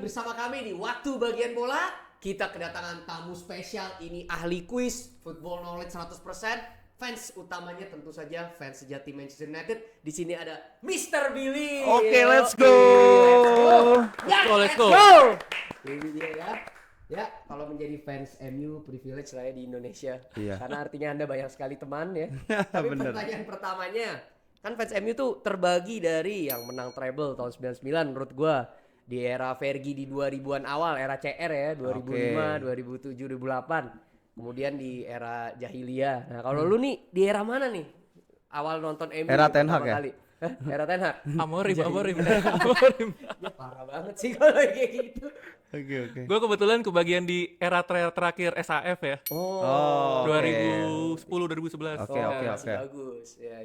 bersama kami di Waktu Bagian Bola. Kita kedatangan tamu spesial, ini ahli kuis football knowledge 100%. Fans utamanya tentu saja fans sejati Manchester United. Di sini ada Mr. Billy. Oke, let's go. Let's go. Ini dia ya. Ya, kalau menjadi fans MU privilege lah ya di Indonesia. Iya. Karena artinya Anda banyak sekali teman ya. Tapi Bener. pertanyaan pertamanya, kan fans MU tuh terbagi dari yang menang treble tahun 99 menurut gua, di era Fergie di 2000-an awal, era CR ya, 2005, 2007, 2008. Kemudian di era Jahiliyah. Nah, kalau lu nih di era mana nih? Awal nonton MU Era Ten Hag pertama ya? kali. Hah? Era Ten Hag. Amorim. Ya, parah banget sih kalau kayak gitu. Oke. Gue kebetulan kebagian di era terakhir SAF ya. Oh, 2010 2011. Oke. Masih bagus. Ya.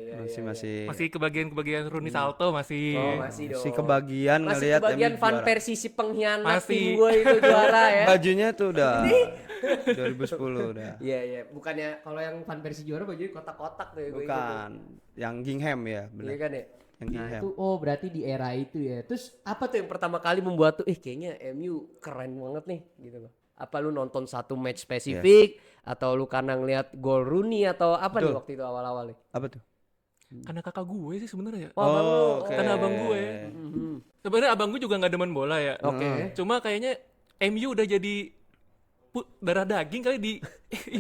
Masih kebagian Rooney Salto masih. Oh, masih dong. Si kebagian Masih ngelihat kebagian MU Van juara. Persie si pengkhianat Masih. tim gue itu juara ya. Bajunya tuh udah 2010 udah. Iya. Bukannya kalau yang Van Persie juara bajunya kotak-kotak tuh ya gue ingat tuh. Bukan. Yang Gingham ya, Iya benar. kan ya? Yang Nah Gingham. itu, berarti di era itu ya. Terus apa tuh yang pertama kali membuat tuh, kayaknya MU keren banget nih gitu loh. Apa lu nonton satu match spesifik, atau lu karena ngeliat gol Rooney, atau apa nih Betul. waktu itu awal-awalnya? Apa tuh? Karena kakak gue sih sebenarnya. Oh, abang lu. oke. Karena abang gue. Mhm. Sebenarnya abang gue juga nggak demen bola ya. Oke. Cuma kayaknya MU udah jadi darah daging kali di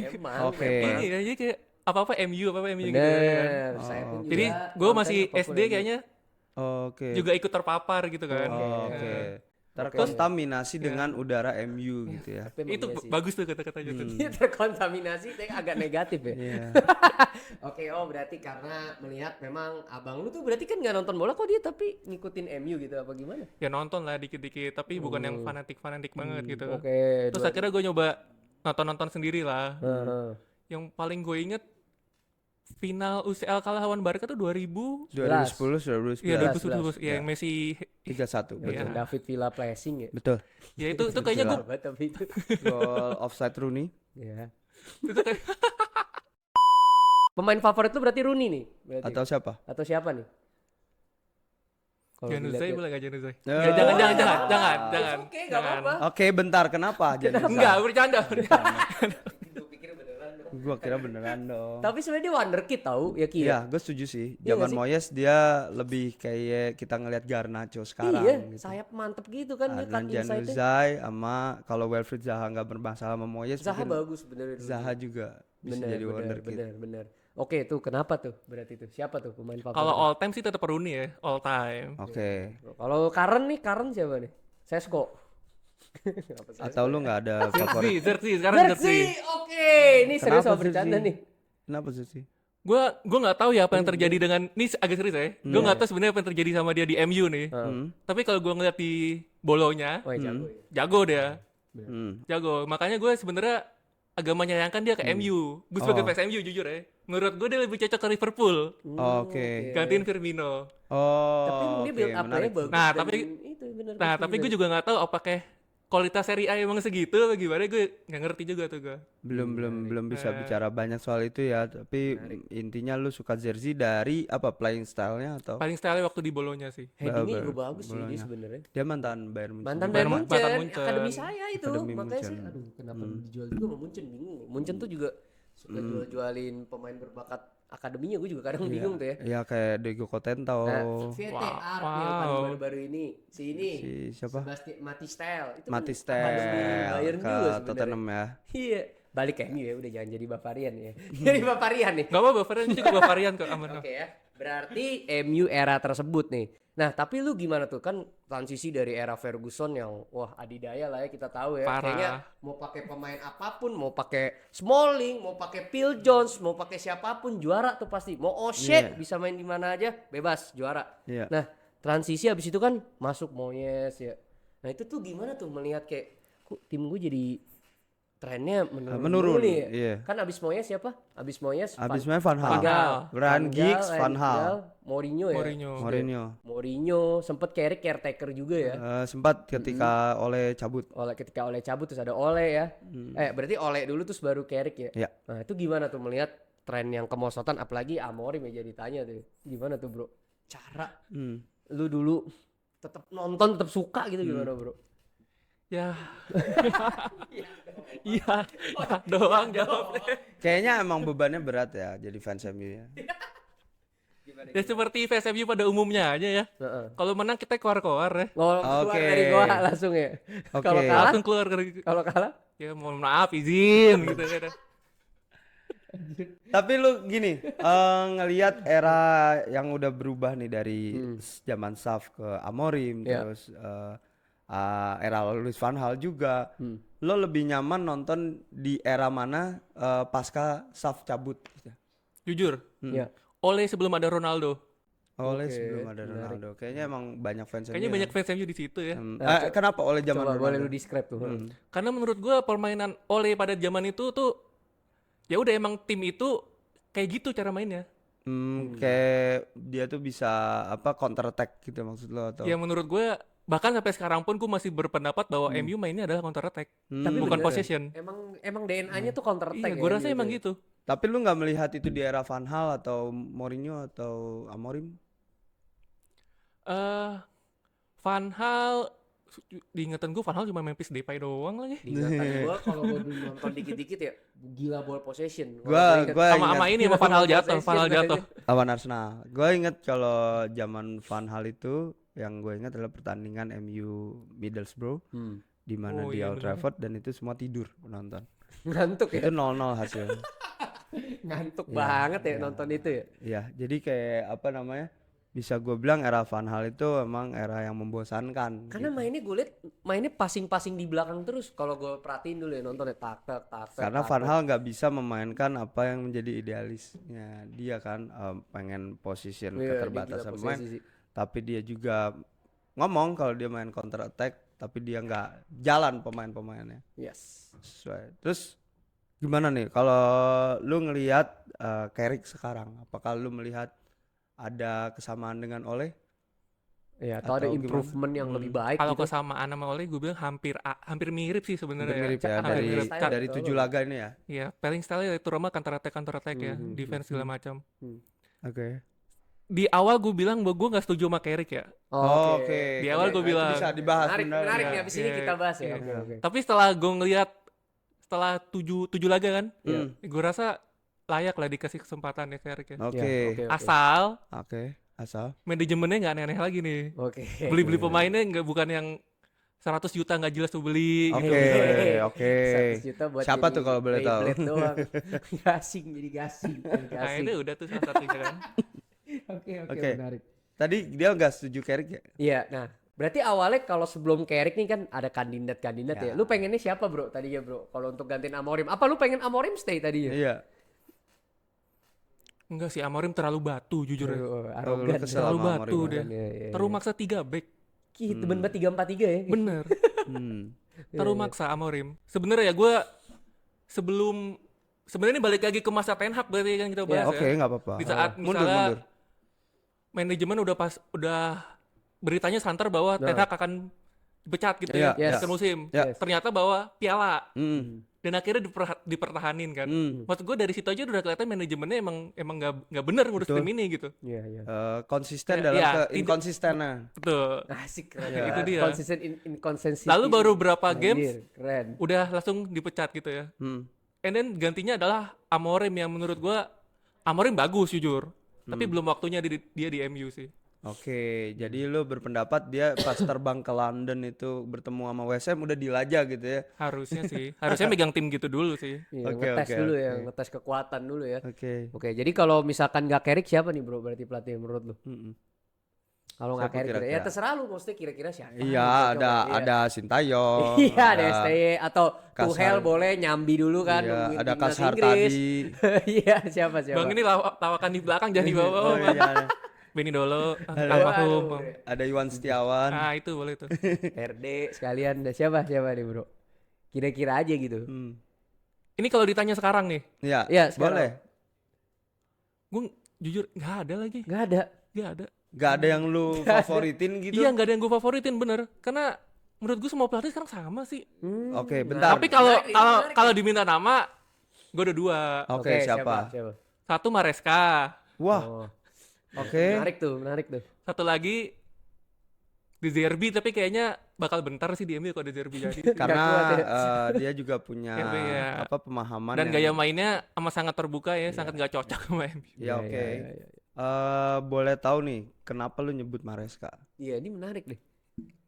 Emang. Oke. memang. ini ya, jadi kayak apa-apa MU gitu. Bener. Saya pun juga Jadi gue konten masih apapun SD MU. kayaknya Oke. juga ikut terpapar gitu kan. Oke. Terkontaminasi dengan udara MU gitu ya. Tapi emang Itu iya sih. bagus tuh kata-katanya tuh. Dia terkontaminasi, tapi agak negatif ya. Iya. Oke, berarti karena melihat memang abang lu tuh berarti kan nggak nonton bola kok dia, tapi ngikutin MU gitu apa gimana? Ya nonton lah dikit-dikit, tapi bukan yang fanatik banget gitu. Oke. Terus akhirnya gue nyoba nonton sendiri lah. Heeh. Yang paling gue inget final UCL kalah lawan Barca tuh 2010 Iya 2011. 2011 ya, yang Messi 3-1 betul. Iya. David Villa Blessing ya. Betul. ya itu kayaknya gue Sahabat tapi itu. Gol offside Rooney. Ya. itu kayak Pemain favorit lu berarti Rooney nih, berarti. Atau siapa? Atau siapa nih? Kalau Januzaj dilihat- boleh gak Januzaj? Oh. Nggak, jangan. Oke, nggak apa-apa. Oke, bentar. Kenapa? Enggak, bercanda. Gua kira beneran dong. Tapi sebenarnya dia wonderkid tahu ya Ki. Iya, gue setuju sih. Iya nggak Zaman sih? Moyes dia lebih kayak kita ngelihat Garnacho sekarang Iya, gitu. sayap mantep gitu kan dia Adnan cut inside-nya. Januzaj sama kalau Wilfried Zaha nggak bermasalah sama Moyes, Zaha mungkin bagus bener. Zaha juga bisa jadi wonderkid. bener. Oke, tuh kenapa tuh berarti tuh? Siapa tuh pemain favorit? Kalau all time sih tetap Rooney ya, all time. Oke. Kalau Karen siapa nih? Sesko. Apa sih? Atau lu nggak ada favorit? Zerzi, sekarang Zerzi. Oke, ini serius Kenapa sama bercanda Zerzi? nih. Kenapa sih? Gue nggak tahu ya apa yang terjadi dengan ini agak serius ya. Gue nggak tahu sebenarnya apa yang terjadi sama dia di MU nih. Tapi kalau gue ngeliat di bolonya, Oh, jago ya. jago dia, Hmm. jago. Makanya gue sebenarnya agak menyayangkan dia ke MU. Gue sebagai fans MU jujur ya. Menurut gue dia lebih cocok ke Liverpool. Oke. Gantiin Firmino. Tapi Oh, dia oke, build up-nya menarik. bagus. Nah, dan tapi- itu bener. Nah, tapi gue juga nggak tahu apakah kualitas Serie A emang segitu apa gimana, gue nggak ngerti juga tuh gue. Belum bisa bicara banyak soal itu ya, tapi intinya lu suka jersey dari apa, playing style-nya atau Paling style waktu di bolonya sih. headingnya Ba- juga bagus sih dia bolanya. sebenarnya. dia mantan Bayern Munchen. Mantan Bayern Bayern Munchen. Munchen, akademi saya itu. Akademi Makanya Munchen. saya, kenapa dijual juga sama Munchen, bingung. Munchen tuh juga suka jual-jualin pemain berbakat akademinya, gue juga kadang bingung tuh ya. Ya kayak Diego Cotentao, Nah, VTR yang paling Wow. baru-baru ini, si ini, si siapa? Sebastian Matistel, itu kan Matistel akademi Bayern ke juga sebenarnya. Tottenham ya. Iya, balik ke MU ya, udah jangan jadi Bavarian ya. Jadi Bavarian nih. Gak apa Bavarian juga Bavarian kok aman. Oke ya, berarti MU era tersebut nih. Nah, tapi lu gimana tuh, kan transisi dari era Ferguson yang wah adidaya lah ya, kita tahu ya. Parah. Kayaknya mau pakai pemain apapun, mau pakai Smalling, mau pakai Phil Jones, mau pakai siapapun juara tuh pasti. Mau O'Shea bisa main di mana aja, bebas juara. Iya. Nah, transisi habis itu kan masuk Moyes ya. Nah, itu tuh gimana tuh melihat kayak kok tim gue jadi trennya menurun nih ya? iya. Kan abis Moyes siapa? Abis Moyes Abis main Van Hal, Gaal. Ryan Giggs, Van Hal, Gaal, Mourinho ya. Mourinho. Mourinho sempet caretaker juga ya. sempat ketika oleh cabut. Ketika Ole cabut terus ada Ole ya. Berarti Ole dulu terus baru Carrick ya. Iya. Nah, itu gimana tuh melihat tren yang kemosotan, apalagi Amorim ya jadi tanya tuh. Gimana tuh, Bro? Cara Hmm. lu dulu tetap nonton, tetap suka gitu gimana, Bro? Ya. Iya, doang jawabnya. Kayaknya emang bebannya berat ya jadi fans MU ya. Ya seperti fans MU pada umumnya aja ya. Heeh. Kalau menang kita keluar-keluar ya. Keluar Oke. dari gua langsung ya. Oke. Kalau kalah, Langsung keluar dari kalau kalah ya mohon maaf izin gitu kan. Tapi lu gini, ngelihat era yang udah berubah nih dari zaman Saf ke Amorim, Iya. terus era Louis van Gaal juga. Lo lebih nyaman nonton di era mana pasca Saf cabut? Gitu. Jujur, ya. Ole sebelum ada Ronaldo. Oleh Oke, sebelum ada menarik. Ronaldo. Kayaknya emang banyak fans Kayaknya MU banyak ya. fans MU di situ ya. Kenapa oleh zaman Coba boleh Ronaldo? lu describe tuh. Karena menurut gua permainan Ole pada zaman itu tuh ya udah emang tim itu kayak gitu cara mainnya. Kayak dia tuh bisa apa counter attack gitu maksud lo atau? Ya menurut gua bahkan sampai sekarang pun gua masih berpendapat bahwa MU mainnya adalah counter attack, Tapi bukan bener ya, possession. Emang DNA-nya tuh counter attack. Iya, ya, gua rasa gitu emang ya. gitu. Tapi lu nggak melihat itu di era Van Gaal atau Mourinho atau Amorim? Van Gaal diingatan gue Van Gaal cuma Memphis Depay doang lagi. Diingatan gua kalau gua dulu nonton dikit-dikit ya, gila ball possession. Kalau Gua ingat- gua Sama ingat ini sama Van Gaal Gila, jatuh, Van Gaal possession jatuh. lawan Arsenal. Gua inget kalau zaman Van Gaal itu yang gue ingat adalah pertandingan MU Middlesbrough di mana Oh, di iya, Old bener. Trafford dan itu semua tidur penonton. Ngantuk ya, Itu 0-0 hasilnya. ngantuk banget ya nonton itu ya. Iya, jadi kayak apa namanya? Bisa gue bilang era Van Gaal itu emang era yang membosankan. Karena mainnya gue liat mainnya passing-passing di belakang terus. Kalau gue perhatiin dulu ya nonton ya tak. Karena Van Gaal nggak bisa memainkan apa yang menjadi idealisnya dia kan, pengen position keterbatasan pemain, tapi dia juga ngomong kalau dia main counter attack, tapi dia nggak jalan pemain-pemainnya Yes. sesuai. Terus gimana nih kalau lu ngelihat Carrick sekarang, apakah lu melihat ada kesamaan dengan Ole? Ya, atau ada Atau improvement yang lebih baik Kalau gitu. kesamaan sama Ole gue bilang hampir mirip sih sebenarnya. Hampir mirip ya Hampir dari mirip. Style dari betul. 7 laga ini ya. Iya, playing style itu Roma counter attack ya, defense segala macam. Oke. Di awal gue bilang bahwa gue nggak setuju sama Carrick ya. Oh, Oke. Di awal gue Itu bilang. bisa dibahas Menarik ya. nih abis ini Iya, kita bahas ya. iya. Oke. Tapi setelah gue ngelihat setelah 7 laga kan, gue rasa layak lah dikasih kesempatan ya Carrick ya. Oke. Asal Asal. manajemennya nggak aneh-aneh lagi nih. Oke. Beli pemainnya nggak bukan yang 100 juta nggak jelas tuh beli. Oke, gitu. oke. 100 juta buat Siapa jadi tuh kalau boleh tahu? Beyblade doang. gasing jadi gasing. Nah itu udah tuh salah satunya kan. Oke. Menarik. Tadi dia nggak setuju Carrick ya? Iya, nah berarti awalnya kalau sebelum Carrick nih kan ada kandidat ya. Lu pengennya siapa bro tadinya bro? Kalau untuk gantiin Amorim, apa lu pengen Amorim stay tadinya? Iya. Enggak sih, Amorim terlalu batu jujur ya. Arogan. Lu kesel Terlalu sama batu Amorim, dia. Iya. Terlalu maksa 3 back. Gitu, bener 3-4-3 ya. Bener. Hmm. Terlalu maksa Amorim. Sebenarnya ya gue sebenarnya ini balik lagi ke masa Ten Hag berarti kan kita bahas Oke, ya. nggak apa-apa. Di saat misalnya manajemen udah beritanya santer bahwa Ten Hag akan dipecat gitu Iya, ya yes. akhir musim. Iya. Ternyata bawa piala Hmm. dan akhirnya dipertahanin kan. Hmm. Maksud gue dari situ aja udah kelihatan manajemennya emang nggak bener ngurus Betul. tim ini gitu. Iya, iya. Konsisten Ya, dalam iya, inkonsistenan. Betul. Asik keren. Iya. Itu dia. Konsisten inconsistency. Lalu baru berapa Anjir, games keren. udah langsung dipecat gitu ya. And then gantinya adalah Amorim yang menurut gua Amorim bagus jujur. Tapi belum waktunya dia di MU sih. Oke, jadi lu berpendapat dia pas terbang ke London itu bertemu sama West Ham udah dilajah gitu ya? Harusnya sih. Harusnya megang tim gitu dulu sih. Iya, Oke, ngetes oke, dulu oke. ya, ngetes kekuatan dulu ya. Oke. Oke, jadi kalau misalkan nggak Carrick siapa nih bro berarti pelatih menurut lu? Kalau nggak Siapa Carrick ya kira-kira? terserah lu maksudnya kira-kira siapa? Iya, Gitu, coba. ada Iya. ada Sintayong. Iya, ada STY atau Kasar. Tuchel boleh nyambi dulu kan Iya, nungguin ada timnas Kasar Inggris. tadi. Iya, siapa? Bang ini tawakan di belakang jangan dibawa. Oh, Bang. iya. Beni Dolo, Aduh, almarhum. Bang. Ada Iwan Setiawan. Ah itu boleh tuh. RD sekalian ada siapa nih bro? Kira-kira aja gitu. Ini kalau ditanya sekarang nih, Iya, Iya, sekarang. boleh. gue jujur nggak ada lagi. Nggak ada. Nggak ada. Gak ada yang lu favoritin gitu? Iya nggak ada yang gue favoritin bener. Karena menurut gue semua pelatih sekarang sama sih. Oke, bentar. Tapi kalau Menarik, menarik. kalau diminta nama, gue ada 2. Oke, siapa? Satu Maresca, Wah, Oh, oke. menarik tuh. satu lagi De Zerbi, tapi kayaknya bakal bentar sih di MU kalau De Zerbi jadi. Karena kuat ya. dia juga punya Iya. pemahaman Dan yang gaya mainnya sangat terbuka ya, sangat nggak cocok sama MU. ya oke. Iya. Boleh tahu nih kenapa lu nyebut Maresca? Iya, ini menarik deh.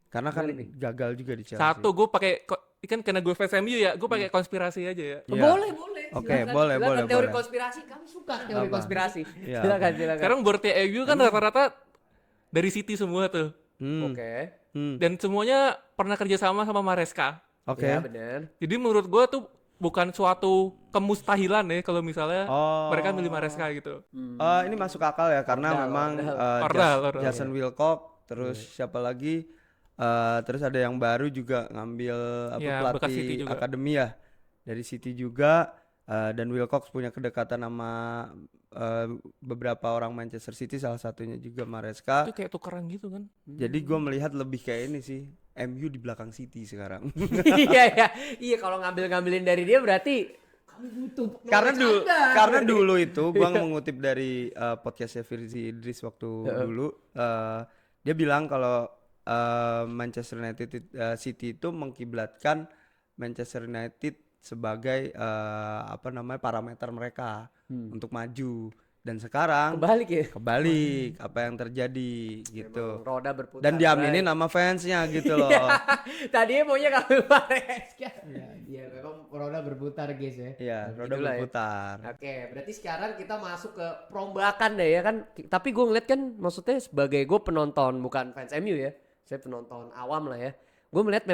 Karena kan Menarik nih. gagal juga di Chelsea. Satu, gue pakai kan karena gue fans MU ya, gue pakai konspirasi aja ya. Iya. Boleh. Oke, Silakan, boleh, silakan. boleh, Teori boleh. konspirasi, kamu suka teori Apa? konspirasi. Iya. Silakan. Sekarang boardnya MU kan rata-rata dari City semua tuh. Oke. Dan semuanya pernah kerjasama sama Maresca. Oke. Ya, benar. Jadi menurut gue tuh bukan suatu kemustahilan ya kalau misalnya mereka milih Maresca gitu. Ini masuk akal ya karena memang Ordal. Jason Wilcock, terus siapa lagi? Terus ada yang baru juga ngambil Ya, bekas City pelatih juga. akademi ya dari City juga. Dan Wilcox punya kedekatan sama beberapa orang Manchester City, salah satunya juga Maresca. Itu kayak tukeran gitu kan. Jadi gue melihat lebih kayak ini sih, MU di belakang City sekarang. Iya, kalau ngambilin dari dia berarti kamu butuh karena dulu itu gue mengutip dari podcastnya Firzi Idris waktu dulu, dia bilang kalau Manchester United City itu mengkiblatkan Manchester United sebagai parameter mereka untuk maju. Dan sekarang kebalik apa yang terjadi gitu. Memang roda berputar. Dan diaminin sama fansnya gitu loh. Tadinya maunya kamu Maresca. Iya, memang roda berputar guys ya. Iya, roda Gitulah ya. berputar. Oke, berarti sekarang kita masuk ke perombakan deh ya kan. Tapi gue ngeliat kan, maksudnya sebagai gue penonton, bukan fans MU ya. Saya penonton awam lah ya. Gue ngeliat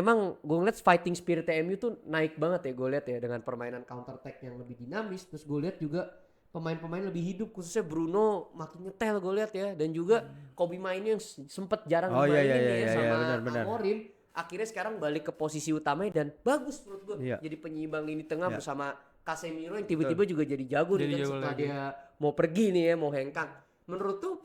fighting spirit MU tuh naik banget ya, gue lihat ya, dengan permainan counter attack yang lebih dinamis. Terus gue lihat juga pemain-pemain lebih hidup, khususnya Bruno makin nyetel gue lihat ya, dan juga Kobe mainnya yang sempet jarang dimainin sama benar. Amorim. Akhirnya sekarang balik ke posisi utamanya dan bagus menurut gue. Iya. Jadi penyeimbang lini tengah Iya. bersama Casemiro yang tiba-tiba juga jadi jago nih Jadi kan jago setelah lagi. dia mau pergi nih ya, mau hengkang. Menurut tuh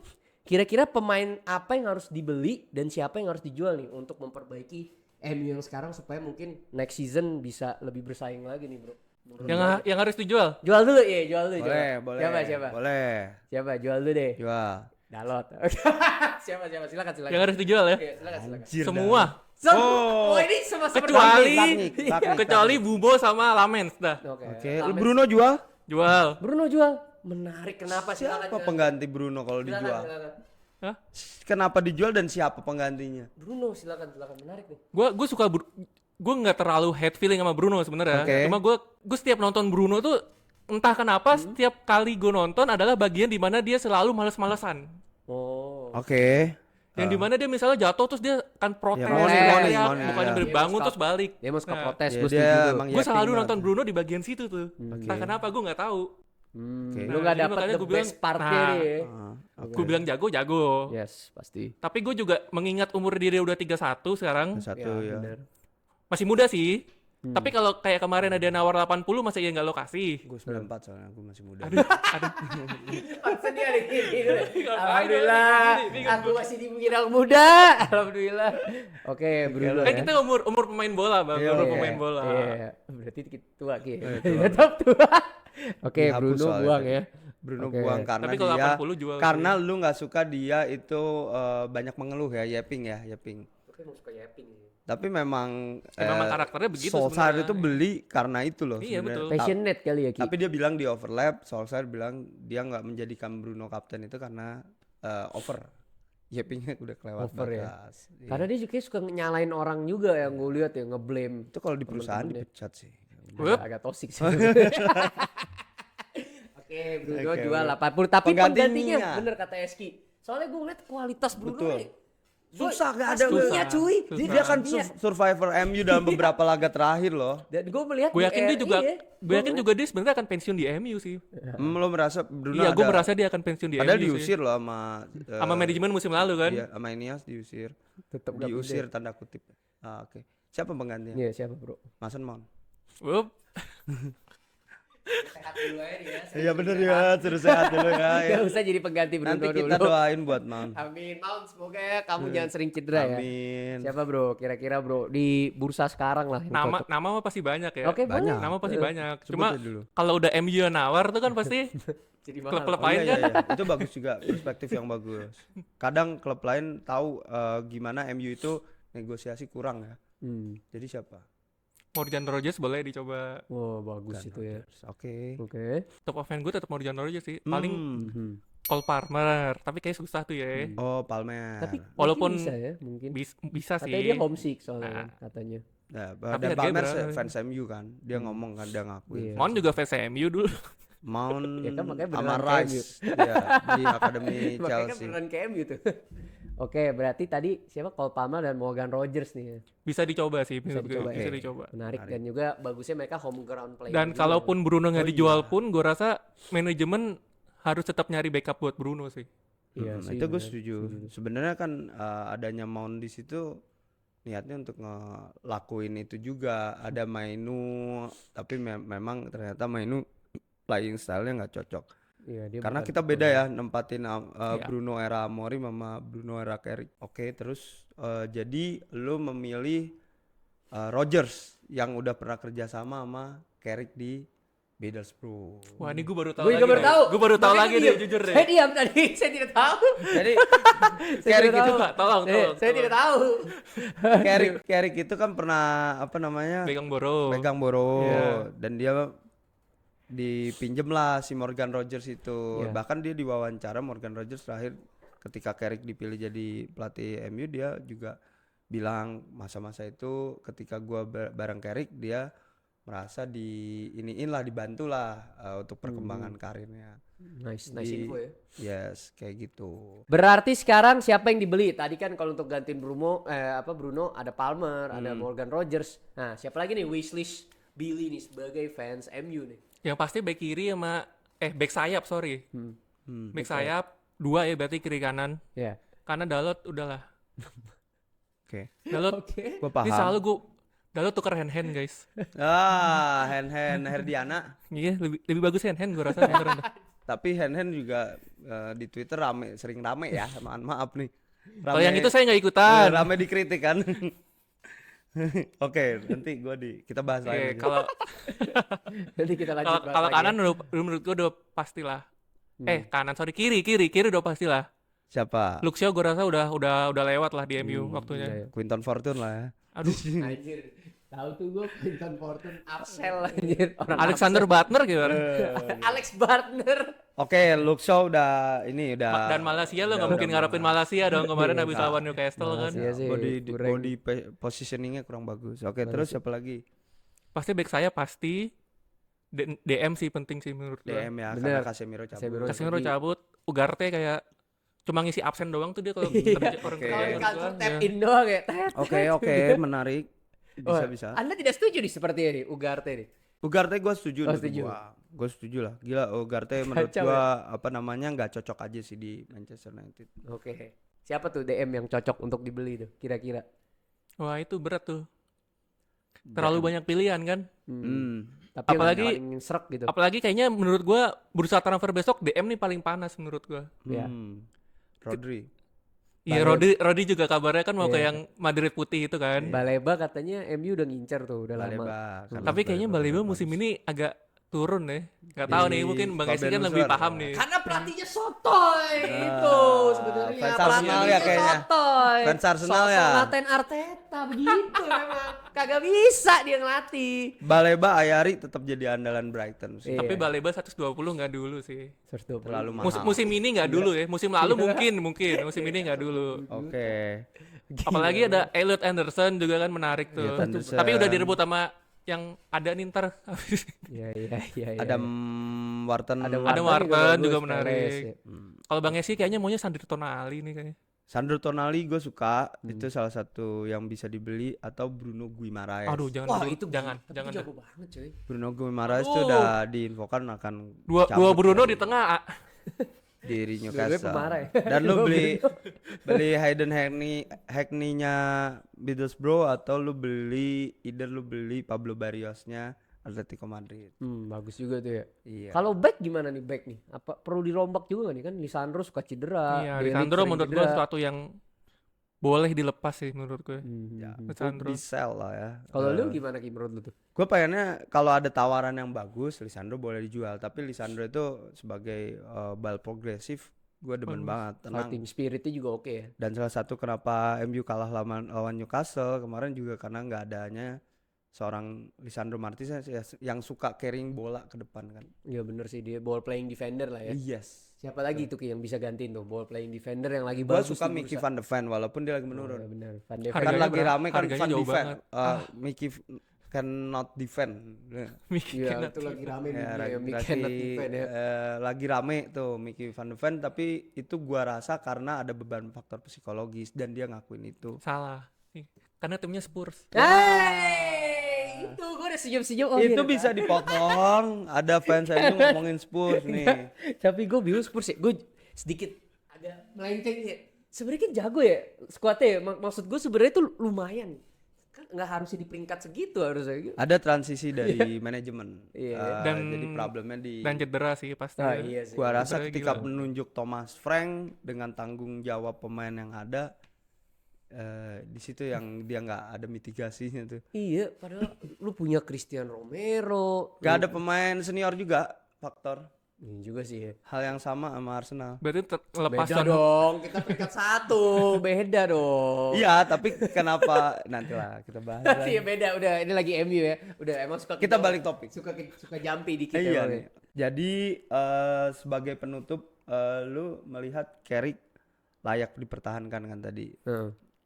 kira-kira pemain apa yang harus dibeli dan siapa yang harus dijual nih untuk memperbaiki MU yang sekarang supaya mungkin next season bisa lebih bersaing lagi nih bro. Menurut lo aja. Yang harus dijual. Jual dulu ya, jual dulu. Boleh. Siapa? Boleh. Siapa? Jual dulu deh. Jual. Dalot. siapa? Silakan. Yang harus dijual ya. Iya, silakan. Anjir, Semua. Oh, ini sama Kecuali Taknik. kecuali Bubo sama Lamens dah. Oke, Bruno jual? Jual. Bruno jual. Menarik, kenapa? Siapa Silakan. pengganti Bruno kalau dijual? Silakan. Hah? Kenapa dijual dan siapa penggantinya? Bruno, silakan. Menarik nih. Gue suka gue nggak terlalu hate feeling sama Bruno sebenarnya. Oke. Cuma gue setiap nonton Bruno tuh entah kenapa setiap kali gue nonton adalah bagian dimana dia selalu males-malesan. Oh. Oke. Yang dimana dia misalnya jatuh terus dia akan protes, morning, bukannya ya. bangun Dia terus balik. Dia mau suka Nah, protes, Ya, gue dia setuju. emang Gue selalu yapping nonton banget. Bruno di bagian situ tuh. Entah kenapa gue nggak tahu. Lu Nah, gak jadi dapet makanya the gua bilang, best partnya nah, nih ya. Gue bilang jago. Yes, pasti. Tapi gue juga mengingat umur dia udah 31 sekarang. Satu ya. Bener. Masih muda sih. Tapi kalau kayak kemarin ada nawar 80 masa ya nggak lo kasih? Gue 94 soalnya aku masih muda. Aduh. Sedih ada gini dulu. Ngapain Alhamdulillah, gini? aku masih dibilang muda. Alhamdulillah. Oke, Bruno Kan ya. kita umur pemain bola, Bang. Iya, Umur iya. pemain bola. Iya, berarti dikit tua Ki. Tetap tua. Oke, Dihapus Bruno soalnya buang tadi. ya. Bruno Oke. buang karena Tapi kalau dia 80 jual karena lu nggak suka dia itu banyak mengeluh ya, yapping. Oke, mau suka yapping. Tapi memang Memang karakternya begitu Solskjaer sebenarnya. itu beli karena itu loh Iya, sebenarnya. betul. Passionate kali ya Ki. Tapi dia bilang di overlap, Solskjaer bilang dia nggak menjadikan Bruno kapten itu karena over. Yappingnya udah kelewat Over ya. batas. Iya. Karena dia juga suka nyalain orang juga yang gue lihat ya, ngeblame. Itu kalau di perusahaan dipecat sih. Agak toksik sih. Oke, Bruno Oke, jual oke. 80, tapi Penggantinya. penggantinya bener kata Eski. Soalnya gue ngeliat kualitas Bruno Betul. nih. Susah, gak ada. Pastinya cuy. Dia kan survivor MU dalam beberapa laga terakhir loh. Dan gue melihat Gue di yakin dia RI juga, ya, gue yakin juga dia sebenarnya akan pensiun di MU sih. Lo merasa Bruno Iya, gue ada- merasa dia akan pensiun di Padahal MU diusir sih. loh sama Sama manajemen musim lalu kan. Iya, sama Inias diusir. tetap gak Diusir tanda kutip. Oke. Siapa penggantinya? Iya, siapa bro? Mason Mount. Wup. Sehat dulu aja dia. Iya bener ya, terus sehat dulu ya. Gak usah jadi pengganti Bruno Nanti dulu. kita doain buat Mount. Amin, Mount. Semoga ya kamu jangan sering cedera ya. Amin. Siapa bro? Kira-kira bro di bursa sekarang lah. yang cocok. Nama mah pasti banyak ya. Oke, Banyak. boleh. Nama pasti banyak. Cuma Sebutin dulu. kalau udah MU yang nawar tuh kan pasti Jadi mahal. klub-klub Oh, lain iya, kan. iya, iya. Itu bagus juga, perspektif yang bagus. Kadang klub lain tahu gimana MU itu negosiasi kurang ya. Jadi siapa? Morgan Rogers boleh dicoba. Wah, bagus itu ya. Oke. Oke. Top of mind gue tetap Morgan Rogers sih. Paling Hmm. Cole Palmer, tapi kayak susah tuh ya. Oh, Palmer. Tapi Walaupun mungkin bisa ya, mungkin. Bisa Katanya sih. dia homesick soalnya Nah. kan, katanya. Nah, Tapi dan harganya Palmer berapa? fans MU kan. Dia ngomong kan, dia ngakuin. Iya. Mount juga fans MU dulu. Mount Ya kan makanya beneran sama kayak Rice ya, di akademi Makanya kan Chelsea. beneran KM gitu. Oke, berarti tadi siapa Cole Palmer dan Morgan Rogers nih ya. Bisa dicoba sih Bisa menurut gue. dicoba Bisa ya. dicoba. Menarik dan juga bagusnya mereka home ground player. Dan juga. kalaupun Bruno nggak Oh, dijual iya. pun, gue rasa manajemen harus tetap nyari backup buat Bruno sih. Iya sih, Itu gue bener. setuju. Sebenarnya kan adanya Mount di situ niatnya untuk ngelakuin itu juga. Ada Mainu, tapi memang ternyata Mainu playing style-nya nggak cocok. Iya, dia Karena bukan kita tipe beda ya nempatin Iya. Bruno era Amorim sama Bruno era Carrick. Oke, terus jadi lu memilih Rodgers yang udah pernah kerja sama Carrick di Middlesbrough. Wah, ini gue baru tahu Gue lagi. juga baru deh. tahu. Gue baru tahu Makanya lagi deh, diam. jujur deh. Saya diam tadi, saya tidak tahu. Jadi Saya Carrick tidak itu tahu. tolong, Saya tidak tahu. Carrick itu kan pernah apa namanya? Pegang Boro. Pegang Boro Iya. dan dia dipinjem lah si Morgan Rogers itu. Iya. Bahkan dia diwawancara Morgan Rogers terakhir ketika Carrick dipilih jadi pelatih MU, dia juga bilang masa-masa itu ketika gua bareng Carrick dia merasa dibantu lah untuk perkembangan karirnya. Nice Di- info ya. Yes, kayak gitu. Berarti sekarang siapa yang dibeli? Tadi kan kalau untuk gantiin Bruno ada Palmer, ada Morgan Rogers. Nah, siapa lagi nih wishlist Billy nih sebagai fans MU nih? Yang pasti back kiri sama back sayap, sorry. Hmm. Back sayap 2 ya berarti kiri kanan. Ya. Karena Dalot udahlah. Oke. Dalot Gua ini paham. selalu gue Dalot tuker hand guys. Hand Herdiana. Iya, lebih bagus hand gue rasa. beneran dah. Tapi hand juga di Twitter sering rame ya. Maaf nih. Kalau yang itu saya nggak ikutan. Rame dikritik kan. Oke, nanti kita bahas Oke, lagi. kalau Nanti kita lanjut. bahas kalau lagi kanan ya. menurut gue udah pastilah. Kanan sorry kiri udah pastilah. Siapa? Luxio gue rasa udah lewat lah di MU waktunya. iya, iya. Quinton Fortune lah ya. Aduh, Anjir. Tahu tuh gue Clinton Fortune Arcel anjir. Orang Alexander Butler gimana? Alex Bartner. Oke, Luke Shaw udah. Dan Malaysia lo nggak mungkin ngarepin Malaysia dong kemarin habis lawan Newcastle kan. Malaysia sih. Body positioningnya kurang bagus. Oke, terus siapa lagi? Pasti back saya pasti DM sih penting sih menurut gue. DM ya, Bener. karena Casemiro cabut. Casemiro. Casemiro cabut, Ugarte kayak cuma ngisi absen doang tuh dia kalau Iya. kerja orang Oke. kerja Kalau di menurut kantor gua, tap ya. in doang ya. Tet. Oke, menarik. Wah, Bisa. Anda tidak setuju nih seperti ini Ugarte nih. Ugarte gue setuju. Oh, setuju. Gue setuju lah. Gila, Ugarte menurut Kacau gue nggak cocok aja sih di Manchester United. Oke. Siapa tuh DM yang cocok untuk dibeli tuh kira-kira? Wah itu berat tuh. Terlalu banyak pilihan kan. Tapi Apalagi- yang paling serak gitu. Apalagi kayaknya menurut gua bursa transfer besok DM nih paling panas menurut gua. Ya. Rodri. Iya Rodri juga kabarnya kan mau ke yang Madrid putih itu kan. Baleba katanya MU udah ngincer tuh udah lama. Baleba. karena Tapi kayaknya Baleba musim ini agak turun deh. Gak tahu nih mungkin Bang Esi kan Fabian lebih Ruiz. paham nih. Karena pelatihnya sotoy itu sebenarnya. fans Arsenal ya kayaknya. Sotoy. Fans Arsenal ya. Sosok laten Arteta begitu memang. Kagak bisa dia ngelatih. Baleba Ayari tetap jadi andalan Brighton sih. Iya. Tapi Baleba 120 nggak dulu sih. 120. Terlalu mahal. Musim ini nggak dulu ya. Musim lalu mungkin. Musim ini nggak dulu. Oke. Apalagi ada Elliot Anderson juga kan menarik tuh. Elliot Anderson. Tapi udah direbut sama yang ada nih ntar. Iya. Ada Wharton. Ada Wharton juga bagus, menarik. Perez, ya. Kalau Bang Esi kayaknya maunya Sandro Tonali nih kayaknya. Sandro Tonali gue suka. Itu salah satu yang bisa dibeli, atau Bruno Guimaraes. Aduh jangan Wah, dulu. itu jangan tapi dah. jago banget cuy. Bruno Guimaraes itu udah diinfokan akan Dua cabut Bruno dari- di tengah. di Dua-duanya Newcastle. pemarah ya. Dan lu beli Hayden Hackney-nya Middlesbrough, atau lu beli Pablo Barrios-nya Atletico Madrid. Bagus juga tuh ya. Iya. Kalau back gimana nih back nih? Apa perlu dirombak juga gak nih kan Lisandro suka cedera. Iya, Delic Lisandro sering menurut gue cedera. sesuatu yang boleh dilepas sih menurut gue. Ya, Lisandro. di sell lah ya. Kalau lu gimana Ki menurut lu tuh? Gue pengennya kalau ada tawaran yang bagus, Lisandro boleh dijual. Tapi Lisandro itu sebagai bal progresif, gue demen banget, tenang. Fighting spiritnya juga oke ya. Dan salah satu kenapa MU kalah lawan Newcastle kemarin juga karena nggak adanya seorang Lisandro Martinez yang suka carrying bola ke depan kan. Iya bener sih, dia ball playing defender lah ya. Yes. Siapa lagi tuh Ki yang bisa gantiin tuh ball playing defender yang lagi Gue bagus suka di Mickey bursa? van de Ven walaupun dia lagi Oh, menurun. ya bener. Van de Ven. Kan Harganya lagi berapa? rame kan Harganya Van jauh de Ven. banget. Mickey cannot defend. Iya itu lagi rame nih Ya, dia lagi, yang cannot defend ya. lagi rame tuh Mickey van de Ven, tapi itu gua rasa karena ada beban faktor psikologis dan dia ngakuin itu. Salah. Karena timnya Spurs. Hey, itu gue udah senyum-senyum. Oh, Itu iya, bisa dipotong. Ada fans MU ngomongin Spurs nih. Tapi gue bingung Spurs ya. Gue sedikit agak melenceng ya. Sebenarnya kan jago ya skuadnya ya. Maksud gue sebenarnya itu lumayan. Kan nggak harusnya di peringkat segitu harusnya. Ada transisi dari manajemen. Iya. Dan- Jadi problemnya di Dan cedera sih pasti. Ah, iya sih. gua rasa Cederanya ketika gila. menunjuk Thomas Frank dengan tanggung jawab pemain yang ada, di situ yang dia nggak ada mitigasinya tuh. Iya, padahal lu punya Christian Romero. Gak ada pemain senior juga faktor. Ini juga sih ya. Hal yang sama sama Arsenal. Berarti Beda lepaskan dong, kita peringkat 1. Beda dong. Iya, tapi kenapa nantilah kita bahas. Iya beda, udah ini lagi MU ya. Udah emang suka Kita balik topik. Suka jumpy dikit Iya emang ya. nih. Jadi sebagai penutup, lu melihat Carrick layak dipertahankan kan tadi.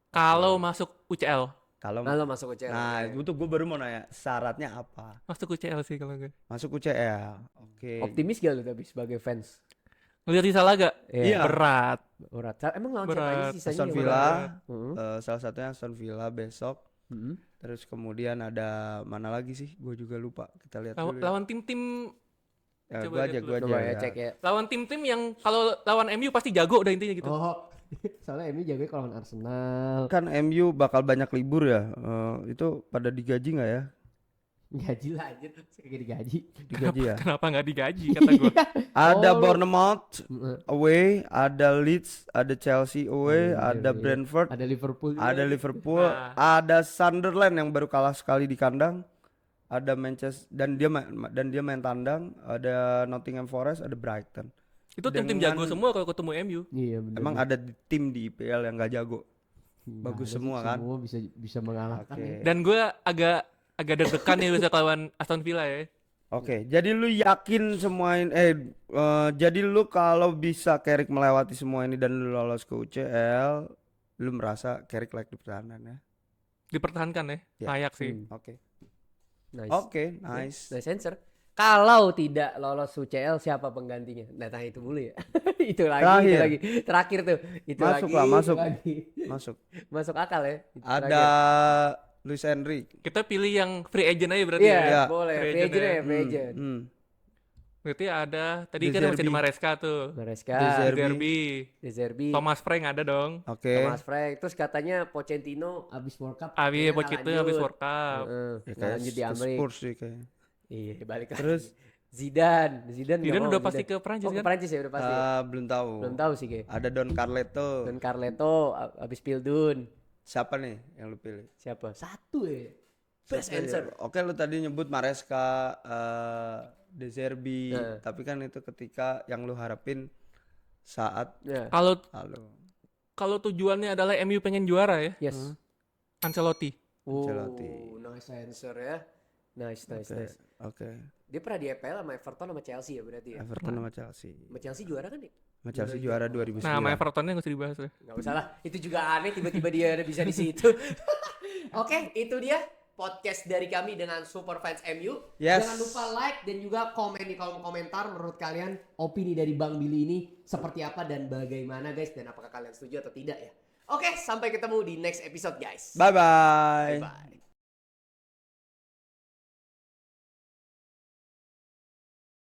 kalau masuk UCL. Kalau Kalau masuk UCL. nah itu gue baru mau nanya syaratnya apa? Masuk UCL sih kalau gue. Masuk UCL. Oke. Optimis gak lu tapi sebagai fans? Ngeliat di Salaga. Iya. Berat. Berat. Emang lawan siapa Berat. aja sisanya? Aston yang Villa, berat? salah satunya Aston Villa besok. Terus kemudian ada mana lagi sih? Gue juga lupa. Kita lihat dulu. Lawan tim-tim Ya, coba gue lihat aja, dulu. gue aja. Coba ya ya. cek ya. lawan tim-tim yang kalau lawan MU pasti jago udah intinya gitu. Oh, soalnya MU jago kalau lawan Arsenal. Kan MU bakal banyak libur ya. Itu pada digaji nggak ya? Gaji lah anjir, kayak digaji. Digaji ya. Kenapa nggak digaji kata gue? Ada Oh, Bournemouth away, ada Leeds, ada Chelsea away, ada iya. Brentford, Ada Liverpool juga. ada Liverpool, Nah. ada Sunderland yang baru kalah sekali di kandang, ada Manchester dan dia main tandang, ada Nottingham Forest, ada Brighton. Itu tim-tim Dengan- jago semua kalau ketemu MU. Iya benar. Emang ada tim di IPL yang gak jago. Bagus semua kan? Semua bisa mengalahkan. Oke. ya. Dan gue agak deg-degan nih bisa lawan Aston Villa ya. Oke, jadi lu yakin semua ini jadi lu kalau bisa Carrick melewati semua ini dan lu lolos ke UCL, lu merasa Carrick layak dipertahankan ya? Dipertahankan ya. Ya. Layak sih. Oke. Nice. Oke, nice. Nice answer. Kalau tidak lolos UCL siapa penggantinya? Nah, itu dulu ya. Itu lagi. Terakhir tuh. Itu Masuk lagi. lah, itu masuk. lagi. Masuk. Akal ya. Itu Ada terakhir. Luis Enrique. Kita pilih yang free agent aja berarti Iya, ya. boleh. Free Free agent agent ya. ya, free agent. Berarti ada tadi De kan masih Zerbi. di Maresca tuh. Maresca, De Zerbi. Derby. De Zerbi, Thomas Frank ada dong. Oke. Thomas Frank. Terus katanya Pochettino abis World Cup. Abi kayaknya Pochettino nggak habis lanjut. World Cup. Heeh, Ya, nggak kayak lanjut di ke Amerika. Spurs sih kayaknya. Iya, balik lagi. Terus Zidane nggak mau, udah pasti Zidane. ke Prancis Oh, ke kan? Prancis ya udah pasti. Ya? belum tahu. Belum tahu sih kayak. Ada Don Carleto. Dan Carleto abis Pildun. Siapa nih yang lu pilih? Siapa? Satu ya. Best Siapa answer. ya? Oke, lu tadi nyebut Maresca, De Zerbi, Nah. tapi kan itu ketika yang lu harapin saat Ya. Kalau lalu. kalau tujuannya adalah MU pengen juara ya. Yes. Ancelotti. Ancelotti. Nice answer ya. Nice. Oke. Dia pernah di EPL sama Everton sama Chelsea ya berarti ya. Everton sama Chelsea. Sama Chelsea juara kan ya? Sama Chelsea juara 2009. Nah, sama Evertonnya nggak usah dibahas ya. Gak usah lah, itu juga aneh tiba-tiba dia ada bisa di situ. Oke, itu dia podcast dari kami dengan Super Fans MU. Yes. Jangan lupa like dan juga komen di kolom komentar menurut kalian opini dari Bang Billy ini seperti apa dan bagaimana guys, dan apakah kalian setuju atau tidak ya. Oke, sampai ketemu di next episode guys. Bye bye. Bye.